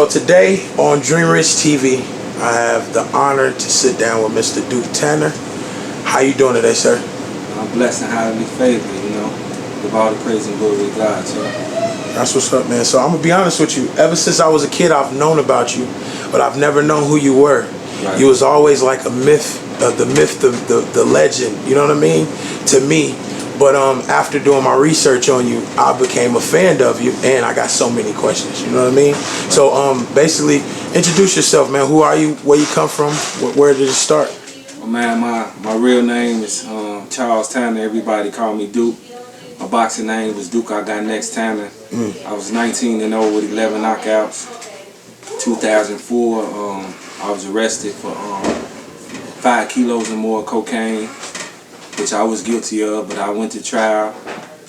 So today on Dreamrichtv, I have the honor to sit down with Mr. Duke Tanner. How you doing today, sir? I'm blessed and highly favored, Give all the praise and glory to God, sir. That's what's up, man. So I'm gonna be honest with you. Ever since I was a kid, I've known about you, but I've never known who you were. Right. You was always like a myth, the legend. You know what I mean? To me. But after doing my research on you, I became a fan of you, and I got so many questions. You know what I mean? So basically, introduce yourself, man. Who are you? Where you come from? Where did it start? Well, man, my real name is Charles Tanner. Everybody call me Duke. My boxing name was Duke I Got Next Tanner. I was 19-0 with 11 knockouts. 2004, I was arrested for 5 kilos or more of cocaine, which I was guilty of, but I went to trial,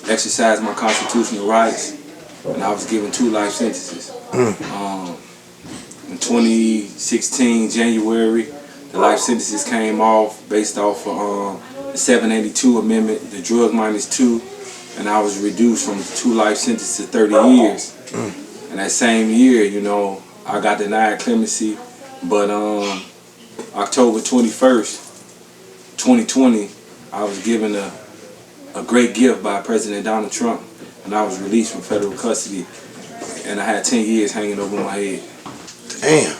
exercised my constitutional rights, and I was given 2 life sentences. In 2016, January, the life sentences came off based off the 782 amendment, the drug -2, and I was reduced from 2 life sentences to 30 years. And that same year, I got denied clemency, but October 21st, 2020, I was given a great gift by President Donald Trump, and I was released from federal custody, and I had 10 years hanging over my head. Damn.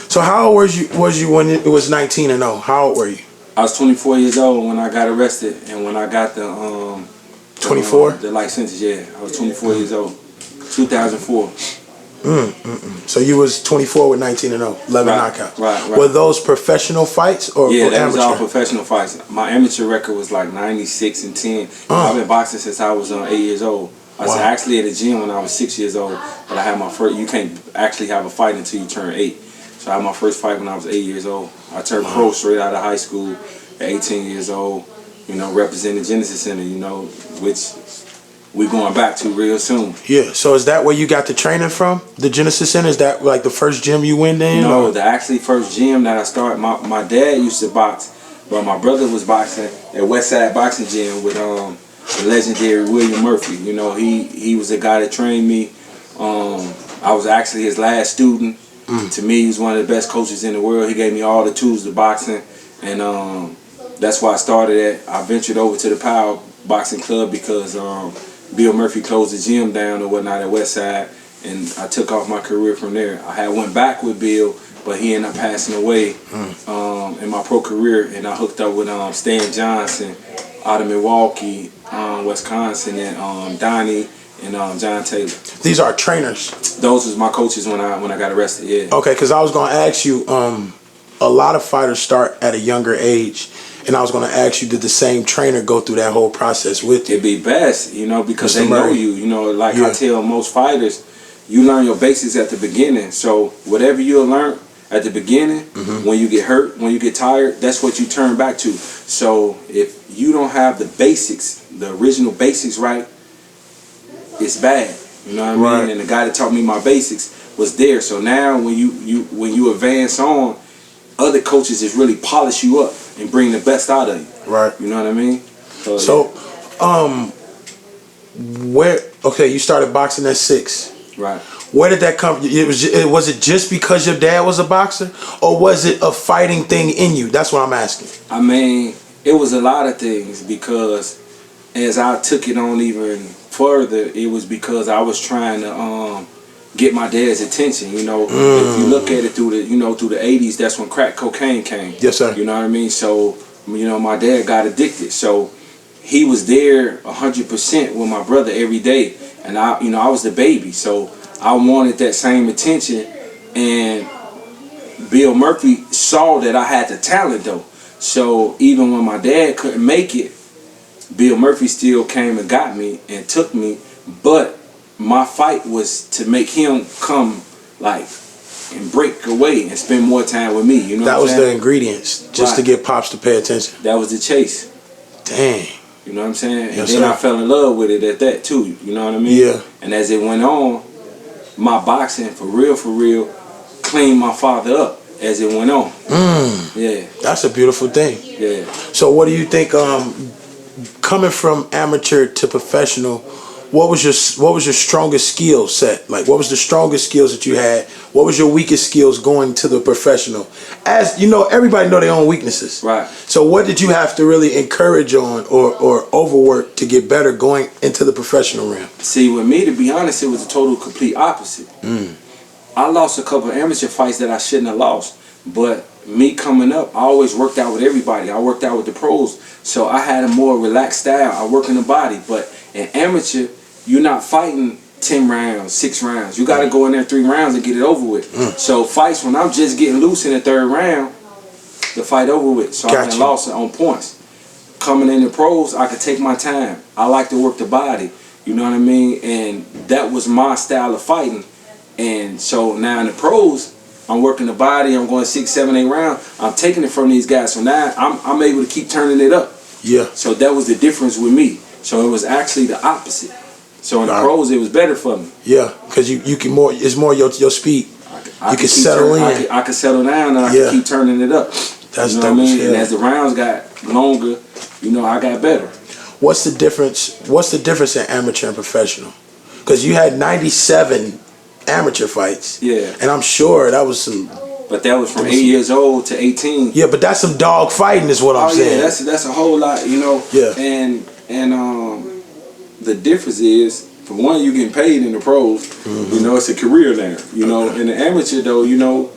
So how old was you when it was 19-0? How old were you? I was 24 years old when I got arrested, and when I got the 24? The life sentence, yeah. I was 24 years old. 2004. So you was 24 with 19-0, 11 knockouts. Right. Were those professional fights or yeah, that amateur? was all professional fights. My amateur record was like 96-10. I've been boxing since I was 8 years old. I was actually at a gym when I was 6 years old, but I had my first. You can't actually have a fight until you turn 8. So I had my first fight when I was 8 years old. I turned pro straight out of high school at 18 years old. Representing Genesis Center. Which we going back to real soon. Yeah. So is that where you got the training from? The Genesis Center? Is that like the first gym you went in? No, the actually first gym that I started. My dad used to box, but my brother was boxing at Westside Boxing Gym with the legendary William Murphy. He was the guy that trained me. I was actually his last student. To me, he was one of the best coaches in the world. He gave me all the tools to boxing, and that's why I started at. I ventured over to the Power Boxing Club because Bill Murphy closed the gym down or whatnot at Westside, and I took off my career from there. I had went back with Bill, but he ended up passing away in my pro career, and I hooked up with Stan Johnson out of Milwaukee, Wisconsin, and Donnie and John Taylor. These are trainers. Those was my coaches when I got arrested. Yeah. Okay, because I was gonna ask you. A lot of fighters start at a younger age, and I was gonna ask you, did the same trainer go through that whole process with you? It'd be best, because Mr. they Murray. know you. Like I tell most fighters, you learn your basics at the beginning. So whatever you learn at the beginning, when you get hurt, when you get tired, that's what you turn back to. So if you don't have the basics, the original basics right, it's bad. You know what I mean? And the guy that taught me my basics was there. So now when you advance on, other coaches just really polish you up and bring the best out of you. Right. You know what I mean? So you started boxing at 6. Right. Where did that come? Was it just because your dad was a boxer, or was it a fighting thing in you? That's what I'm asking. I mean, it was a lot of things, because as I took it on even further, it was because I was trying to get my dad's attention. If you look at it through the 80s, that's when crack cocaine came. Yes, sir. You know what I mean? So, my dad got addicted. So he was there 100% with my brother every day. And I was the baby. So I wanted that same attention. And Bill Murphy saw that I had the talent though. So even when my dad couldn't make it, Bill Murphy still came and got me and took me. But my fight was to make him come and break away and spend more time with me. That was the ingredients, just to get Pops to pay attention. That was the chase. Dang. You know what I'm saying? Yes, and then sir. I fell in love with it at that too. You know what I mean? Yeah. And as it went on, my boxing for real cleaned my father up as it went on. Yeah. That's a beautiful thing. Yeah. So what do you think, coming from amateur to professional, what was your strongest skill set? Like, what was the strongest skills that you had? What was your weakest skills going to the professional? As you know, everybody know their own weaknesses. Right. So what did you have to really encourage on or overwork to get better going into the professional realm? See, with me, to be honest, it was a total complete opposite. I lost a couple of amateur fights that I shouldn't have lost. But me coming up, I always worked out with everybody. I worked out with the pros. So I had a more relaxed style. I work in the body. But in amateur, you're not fighting 10 rounds, 6 rounds. You got to go in there 3 rounds and get it over with. So fights, when I'm just getting loose in the 3rd round, the fight over with. So I can lost it on points. Coming in the pros, I could take my time. I like to work the body. You know what I mean? And that was my style of fighting. And so now in the pros, I'm working the body. I'm going 6, 7, 8 rounds. I'm taking it from these guys. So now I'm able to keep turning it up. Yeah. So that was the difference with me. So it was actually the opposite. So in the pros, it was better for me. Yeah, because you can more. It's more your speed. You can settle in. I can settle down and I can keep turning it up. That's you know dope. what I mean? And as the rounds got longer, you know, I got better. What's the difference? What's the difference in amateur and professional? Because you had 97 amateur fights. Yeah. And I'm sure that was some. But that was from 8 years old to 18. Yeah, but that's some dog fighting, is what I'm saying. Yeah, that's a whole lot, you know. Yeah. And the difference is, for one, you getting paid in the pros. You know, it's a career now. You know, in the amateur though, you know,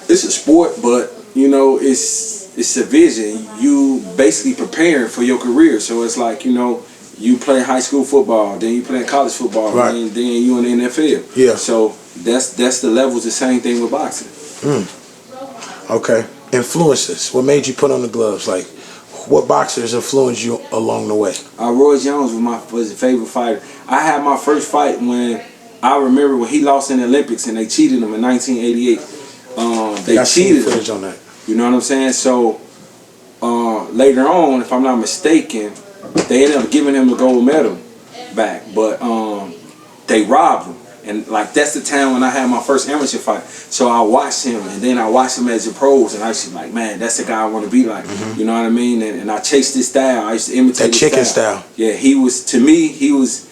it's a sport, but you know, it's a vision. You basically preparing for your career. So it's like, you know, you play high school football, then you play college football, right, and then you in the NFL. Yeah. So that's the levels. The same thing with boxing. Okay. Influences. What made you put on the gloves? Like, what boxers influenced you along the way? Roy Jones was a favorite fighter. I had my first fight when I remember when he lost in the Olympics and they cheated him in 1988. They cheated him. Footage on that. You know what I'm saying? So later on, if I'm not mistaken, they ended up giving him the gold medal back, but they robbed him. And like that's the time when I had my first amateur fight. So I watched him, and then I watched him as the pros, and I was like, man, that's the guy I want to be like. You know what I mean? And I chased his style. I used to imitate that chicken style. Yeah, he was, to me, he was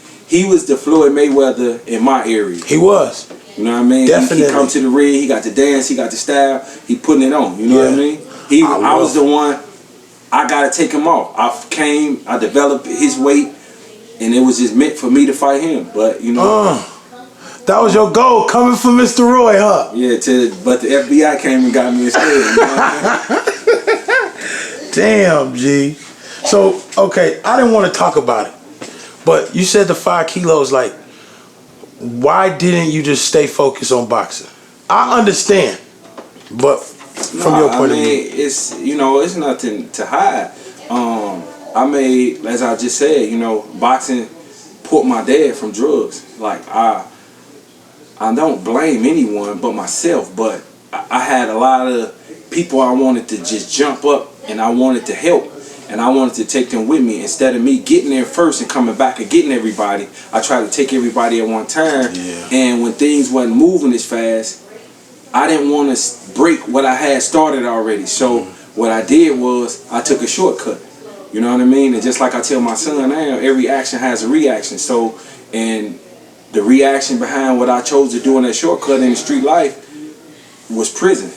the Floyd Mayweather in my area. He was. You know what I mean? Definitely. He come to the ring. He got the dance. He got the style. He putting it on. You know what I mean? I was the one. I gotta take him off. I developed his weight, and it was just meant for me to fight him. But you know. That was your goal, coming from Mr. Roy, huh? Yeah, but the FBI came and got me instead. You know what I mean? Damn, G. So, okay, I didn't want to talk about it, but you said the 5 kilos. Like, why didn't you just stay focused on boxing? I understand, but from your point of view, it's, you know, it's nothing to hide. I made, as I just said, you know, boxing put my dad from drugs. Like I don't blame anyone but myself, but I had a lot of people I wanted to just jump up and I wanted to help and I wanted to take them with me. Instead of me getting there first and coming back and getting everybody, I tried to take everybody at one time. Yeah. And when things wasn't moving as fast, I didn't want to break what I had started already. So what I did was I took a shortcut. You know what I mean? And just like I tell my son now, every action has a reaction. So, and the reaction behind what I chose to do in that shortcut in the street life was prison.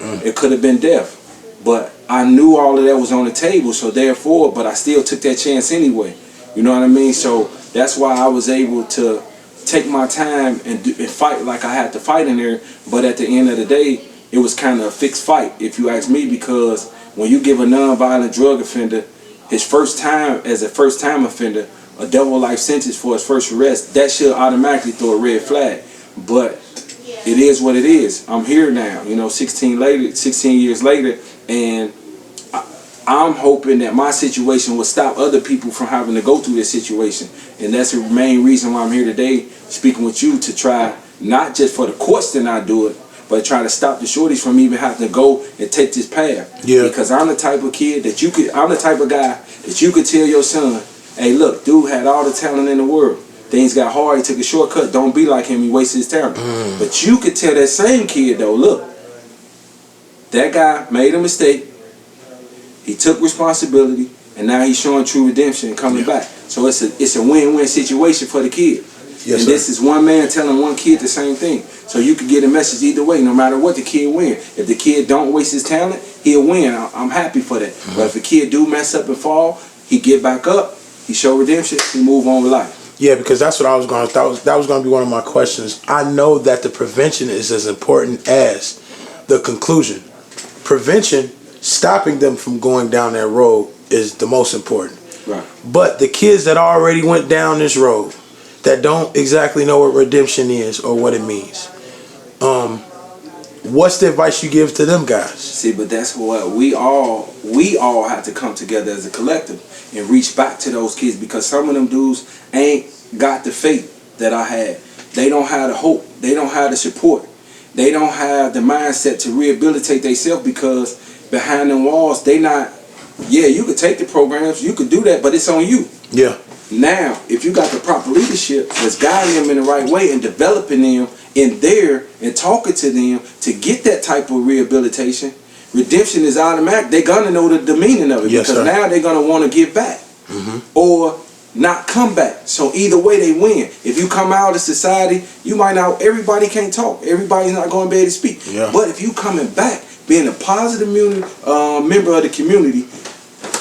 It could have been death. But I knew all of that was on the table, so therefore, but I still took that chance anyway. You know what I mean? So that's why I was able to take my time and fight like I had to fight in there. But at the end of the day, it was kind of a fixed fight, if you ask me, because when you give a non-violent drug offender his first time as a first-time offender, a double life sentence for his first arrest, that should automatically throw a red flag. But it is what it is. I'm here now, you know, 16 years later, and I'm hoping that my situation will stop other people from having to go through this situation. And that's the main reason why I'm here today speaking with you, to try, not just for the courts to not do it, but try to stop the shorties from even having to go and take this path. Yeah. Because I'm the type of kid that I'm the type of guy that you could tell your son, hey, look, dude had all the talent in the world. Things got hard, he took a shortcut. Don't be like him, he wasted his talent. But you could tell that same kid, though, look, that guy made a mistake. He took responsibility, and now he's showing true redemption and coming back. So it's a win-win situation for the kid. Yes, and this is one man telling one kid the same thing. So you can get a message either way, no matter what the kid win. If the kid don't waste his talent, he'll win. I'm happy for that. But if the kid do mess up and fall, he get back up, he show redemption, he move on with life. Yeah, because that's what I was going to, that was going to be one of my questions. I know that the prevention is as important as the conclusion. Prevention, stopping them from going down that road, is the most important. Right. But the kids that already went down this road, that don't exactly know what redemption is or what it means, what's the advice you give to them guys? See, but that's what we all have to come together as a collective and reach back to those kids, because some of them dudes ain't got the faith that I had. They don't have the hope. They don't have the support. They don't have the mindset to rehabilitate themselves, because behind them walls, they not. Yeah, you could take the programs, you could do that, but it's on you. Yeah. Now, if you got the proper leadership that's guiding them in the right way and developing them in there and talking to them to get that type of rehabilitation, redemption is automatic. They're going to know the meaning of it, yes, because sir. Now they're going to want to give back or not come back. So either way they win. If you come out of society, you might not, everybody can't talk. Everybody's not going to be able to speak. Yeah. But if you coming back, being a positive member of the community,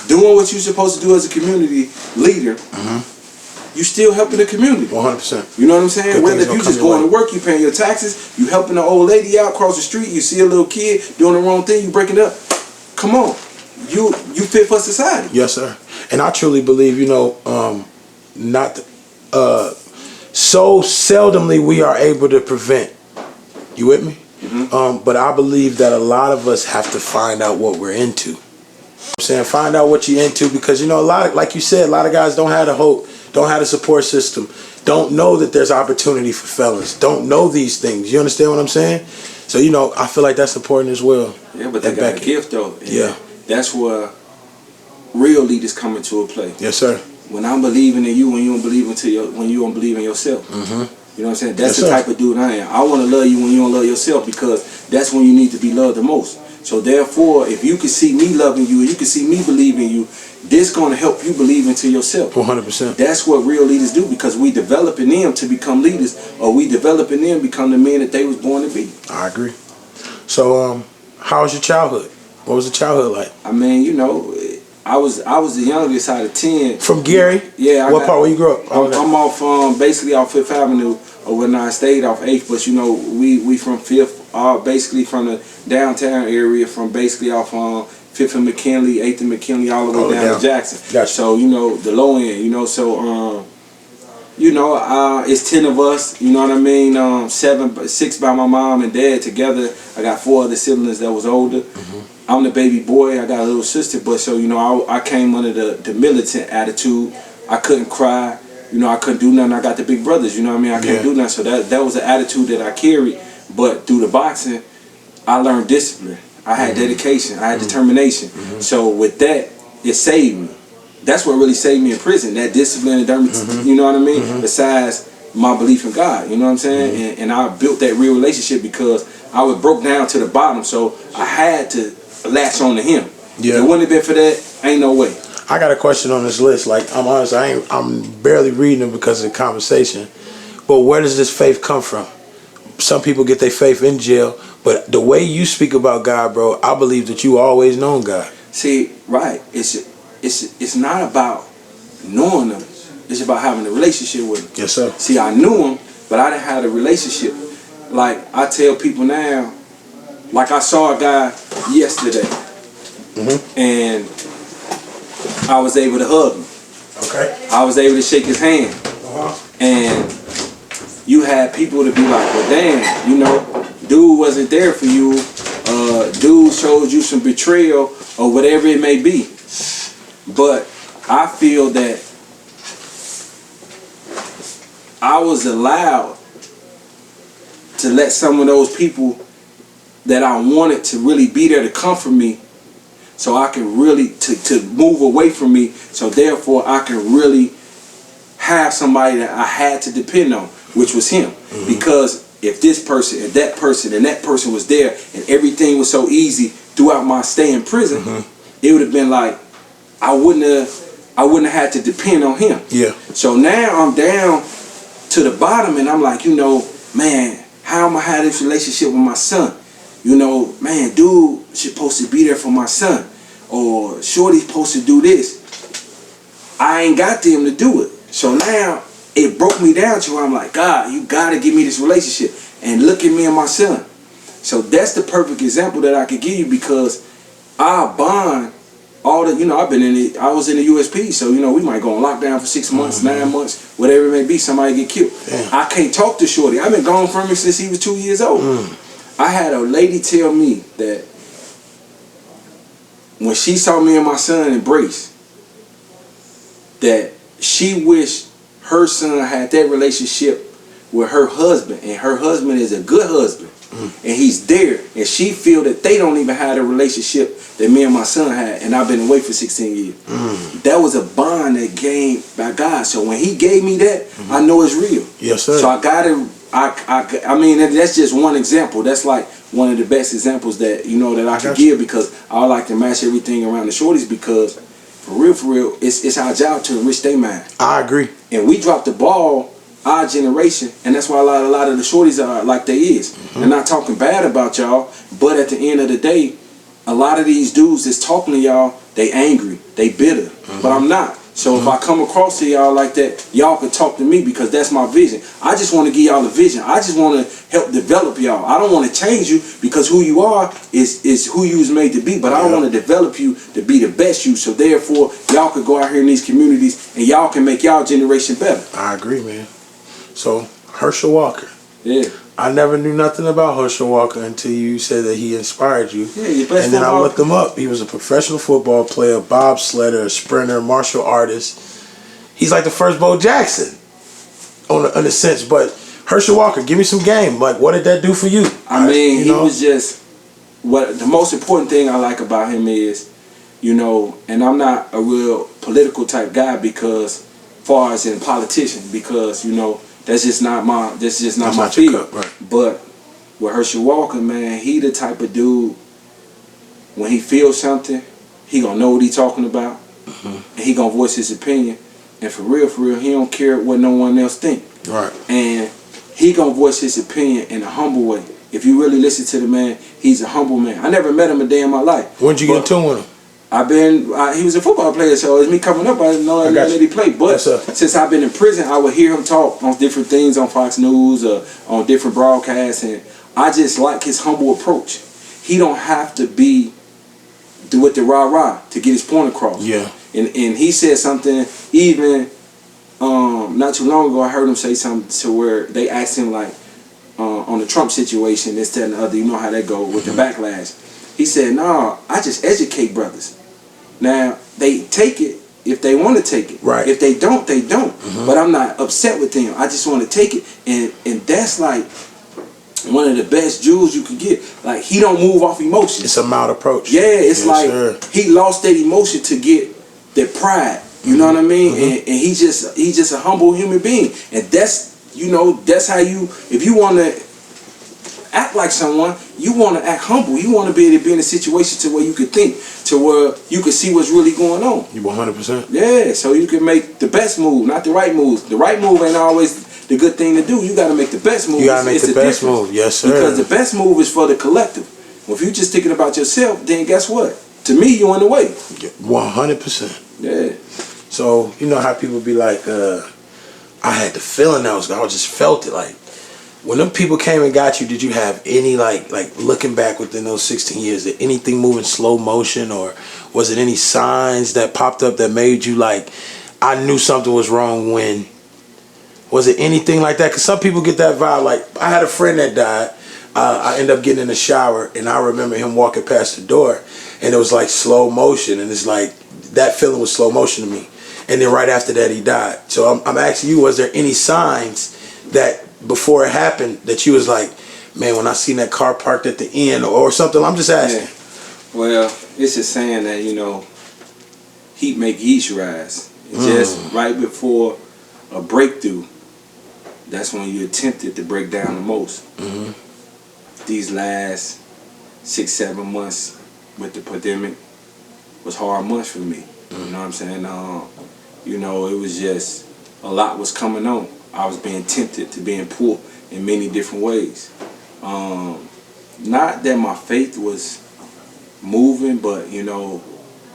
doing what you're supposed to do as a community leader, you still helping the community. 100%. You know what I'm saying? Good Whether if you just going to work, you paying your taxes, you helping an old lady out across the street, you see a little kid doing the wrong thing, you breaking up. Come on, you fit for society. Yes, sir. And I truly believe, so seldomly we are able to prevent. You with me? But I believe that a lot of us have to find out what we're into. I'm saying, find out what you're into, because a lot, like you said, a lot of guys don't have the hope, don't have the support system, don't know that there's opportunity for fellas, don't know these things. You understand what I'm saying? So I feel like that's important as well. Yeah, but they got a gift though. Yeah, that's where real leaders come into a play. Yes, sir. When I'm believing in you, when you don't believe in yourself. You know what I'm saying? That's the type of dude I am. I want to love you when you don't love yourself, because that's when you need to be loved the most. So therefore, if you can see me loving you, and you can see me believing you, this going to help you believe into yourself. 100%. That's what real leaders do, because we developing them to become leaders, or we developing them to become the men that they was born to be. I agree. So, how was your childhood? What was the childhood like? I mean, I was the youngest out of 10. From Gary? Yeah. What part? Where you grew up? I'm off basically off Fifth Avenue, or when I stayed off 8th, but we from 5th, basically from the downtown area, from basically off 5th and McKinley, 8th and McKinley, all the way down to Jackson. Gotcha. So the low end, so it's 10 of us. You know what I mean? 6 by my mom and dad together. I got 4 other siblings that was older. I'm the baby boy. I got a little sister, but so I came under the militant attitude. I couldn't cry. I couldn't do nothing. I got the big brothers. You know what I mean? I couldn't do nothing. So that was the attitude that I carried. But through the boxing, I learned discipline. I had dedication. I had determination. So with that, it saved me. That's what really saved me in prison. That discipline and determination. You know what I mean? Besides my belief in God. You know what I'm saying? And I built that real relationship, because I was broke down to the bottom. So I had to latch on to him. Yeah. If it wouldn't have been for that, ain't no way. I got a question on this list. Like, I'm honest, I'm barely reading them because of the conversation. But where does this faith come from? Some people get their faith in jail, but the way you speak about God, bro, I believe that you always known God. See, right. It's not about knowing him. It's about having a relationship with him. Yes, sir. See, I knew him, but I didn't have a relationship. Like, I tell people now, like I saw a guy yesterday, and I was able to hug him. Okay. I was able to shake his hand. And you had people to be like, well, damn, dude wasn't there for you. Dude showed you some betrayal or whatever it may be. But I feel that I was allowed to let some of those people that I wanted to really be there to comfort me, so I can really to move away from me, so therefore I can really have somebody that I had to depend on, which was him. Because if this person and that person and that person was there and everything was so easy throughout my stay in prison, it would have been like I wouldn't have I wouldn't have had to depend on him. Yeah. So now I'm down to the bottom, and I'm like, you know, man, how am I have this relationship with my son? You know, man, dude supposed to be there for my son, or shorty's supposed to do this. I ain't got them to do it. So now it broke me down to where I'm like, God, you gotta give me this relationship, and look at me and my son. So that's the perfect example that I could give you, because I bond all the, you know, I was in the USP, so, you know, we might go on lockdown for 6 months, 9 months, whatever it may be, somebody get killed. Damn. I can't talk to shorty. I've been gone from him since he was 2 years old. I had a lady tell me that when she saw me and my son embrace, that she wished her son had that relationship with her husband, and her husband is a good husband, and he's there, and she feel that they don't even have a relationship that me and my son had, and I've been away for 16 years. That was a bond that came by God. So when he gave me that, I know it's real. Yes, sir. So I got to, I mean, that's just one example. That's like one of the best examples that, you know, that I could give, because I like to match everything around the shorties, because for real, it's our job to enrich their mind. I agree. And we dropped the ball, our generation, and that's why a lot of the shorties are like they is. They're not talking bad about y'all, but at the end of the day, a lot of these dudes that's talking to y'all, they angry, they bitter, but I'm not. So if I come across to y'all like that, y'all can talk to me, because that's my vision. I just want to give y'all a vision. I just want to help develop y'all. I don't want to change you, because who you are is who you was made to be, but I want to develop you to be the best you, so therefore y'all could go out here in these communities and y'all can make y'all generation better. I agree, man. So, Herschel Walker. Yeah. I never knew nothing about Herschel Walker until you said that he inspired you. Yeah, your best and then I football. looked him up. He was a professional football player, bobsledder, a sprinter, martial artist. He's like the first Bo Jackson, in a sense. But Herschel Walker, give me some game. Like, what did that do for you? I mean, he was just, what the most important thing I like about him is, you know, and I'm not a real political type guy, because, far as in politician, because, you know, that's just not my field. Right. But with Herschel Walker, man, he the type of dude, when he feels something, he gonna know what he talking about, and he gonna voice his opinion. And for real, he don't care what no one else think. Right. And he gonna voice his opinion in a humble way. If you really listen to the man, he's a humble man. I never met him a day in my life. When'd you get in tune with him? He was a football player, so it's me coming up. I didn't know that he played. But since I've been in prison, I would hear him talk on different things on Fox News or on different broadcasts, and I just like his humble approach. He don't have to be with the rah-rah to get his point across. Yeah. And he said something even not too long ago. I heard him say something to where they asked him, like, on the Trump situation, this, that, and the other. You know how that go with the backlash. He said, "No, I just educate brothers. Now, they take it if they want to take it. Right. If they don't, they don't. But I'm not upset with them. I just want to take it." And that's like one of the best jewels you could get. Like, he don't move off emotion. It's a mild approach. Yeah, it's he lost that emotion to get that pride. You know what I mean? And he's just a humble human being. And that's, you know, that's how you, if you want to act like someone, you want to act humble. You want to be able to be in a situation to where you could think, to where you could see what's really going on. You 100%. Yeah, so you can make the best move, not the right moves. The right move ain't always the good thing to do. You got to make the best move. You got to make the best move. Yes, sir. Because the best move is for the collective. Well, if you're just thinking about yourself, then guess what? To me, you're in the way. 100%. Yeah. So, you know how people be like, I had the feeling I just felt it. Like, when them people came and got you, did you have any, like looking back within those 16 years, did anything move in slow motion, or was it any signs that popped up that made you like, I knew something was wrong when? Was it anything like that? Because some people get that vibe. Like, I had a friend that died. I ended up getting in the shower, and I remember him walking past the door, and it was like slow motion, and it's like, that feeling was slow motion to me. And then right after that, he died. So I'm asking you, was there any signs that before it happened that you was like, man, when I seen that car parked at the end or something? I'm just asking. Yeah. Well, it's just saying that, you know, heat make yeast rise. Just right before a breakthrough, that's when you attempted to break down the most. These last 6-7 months with the pandemic was hard months for me. You know what I'm saying? You know, it was just a lot was coming on. I was being tempted to being pulled in many different ways. Not that my faith was moving, but you know,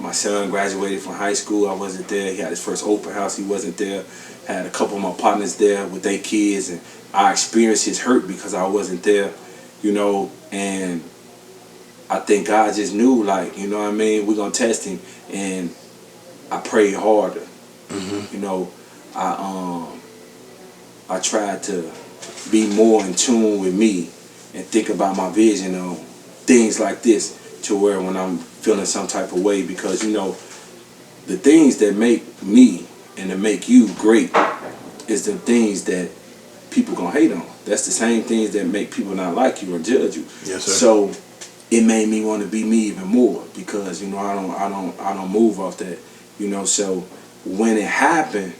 my son graduated from high school. I wasn't there. He had his first open house. He wasn't there. Had a couple of my partners there with their kids, and I experienced his hurt because I wasn't there. You know, and I think God just knew, like, you know what I mean, we're gonna test him, and I prayed harder. You know, I tried to be more in tune with me and think about my vision on things like this, to where when I'm feeling some type of way, because you know, the things that make me and that make you great is the things that people gonna hate on. That's the same things that make people not like you or judge you. Yes, sir. So it made me want to be me even more, because you know, I don't move off that. You know, so when it happened,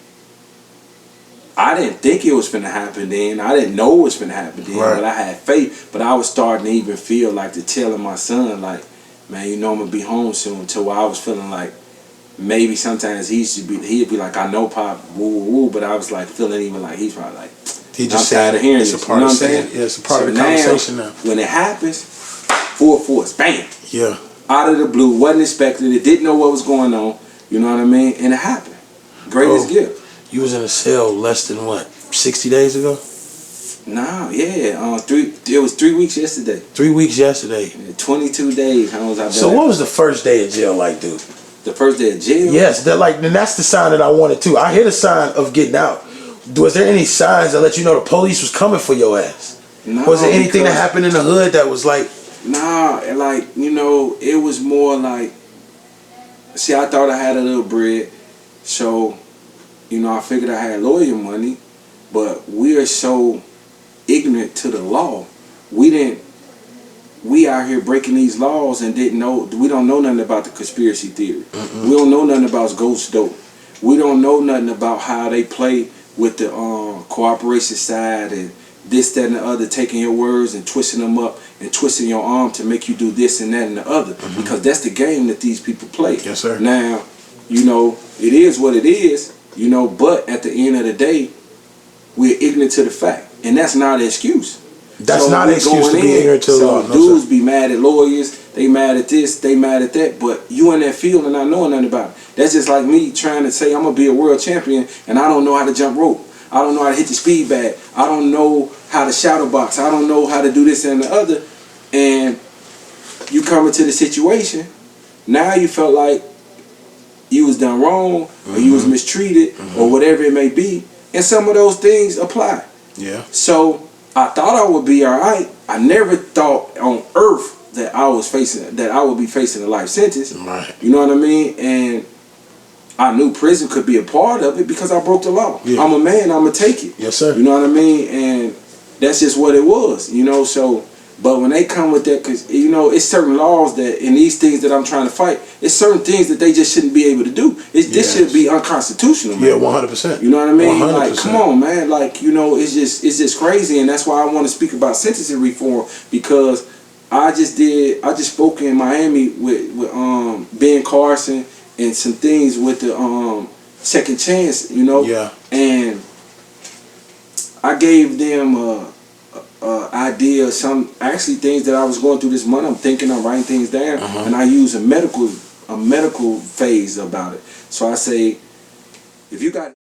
I didn't think it was finna happen then. I didn't know it was finna happen then, right. But I had faith. But I was starting to even feel like to telling my son, like, man, you know I'm gonna be home soon. Till where I was feeling like maybe sometimes he'd be like, I know Pop, woo woo woo, but I was like feeling even like he's probably like, he just I'm tired of hearing it's this. a part You know of what I'm saying? Yeah, it's a part of the conversation now. When it happens, full force, bam. Yeah. Out of the blue, wasn't expecting it, didn't know what was going on. You know what I mean? And it happened. Greatest gift. You was in a cell less than what, 60 days ago? Nah, yeah. It was 3 weeks yesterday. 3 weeks yesterday. 22 days. How was I? So what was the first day of jail like, dude? The first day of jail? Yes, and that's the sign that I wanted too. I hear the sign of getting out. Was there any signs that let you know the police was coming for your ass? No, was there anything that happened in the hood that was like? Nah, like, you know, it was more like, see, I thought I had a little bread, so, you know, I figured I had lawyer money, but we are so ignorant to the law. We out here breaking these laws and we don't know nothing about the conspiracy theory. We don't know nothing about ghost dope. We don't know nothing about how they play with the cooperation side and this, that, and the other, taking your words and twisting them up and twisting your arm to make you do this and that and the other. Because that's the game that these people play. Yes, sir. Now, you know, it is what it is, you know, but at the end of the day, we're ignorant to the fact. And that's not an excuse. That's not an excuse to be ignorant to the law. So dudes be mad at lawyers, they mad at this, they mad at that, but you in that field and not knowing nothing about it. That's just like me trying to say I'm going to be a world champion and I don't know how to jump rope. I don't know how to hit the speed bag. I don't know how to shadow box. I don't know how to do this and the other. And you come into the situation, now you felt like you was done wrong or you was mistreated or whatever it may be. And some of those things apply. Yeah. So I thought I would be all right. I never thought on earth that I would be facing a life sentence. Right. You know what I mean? And I knew prison could be a part of it because I broke the law. Yeah. I'm a man, I'm going to take it. Yes, sir. You know what I mean? And that's just what it was, you know? So, but when they come with that, because, you know, it's certain laws that, in these things that I'm trying to fight, it's certain things that they just shouldn't be able to do. This should be unconstitutional, man. Yeah, 100%. You know what I mean? 100%. Like, come on, man. Like, you know, it's just crazy. And that's why I want to speak about sentencing reform, because I just spoke in Miami with Ben Carson and some things with the second chance, you know. Yeah. And I gave them idea of some actually things that I was going through this month. I'm thinking, I'm writing things down, and I use a medical phase about it. So I say, if you got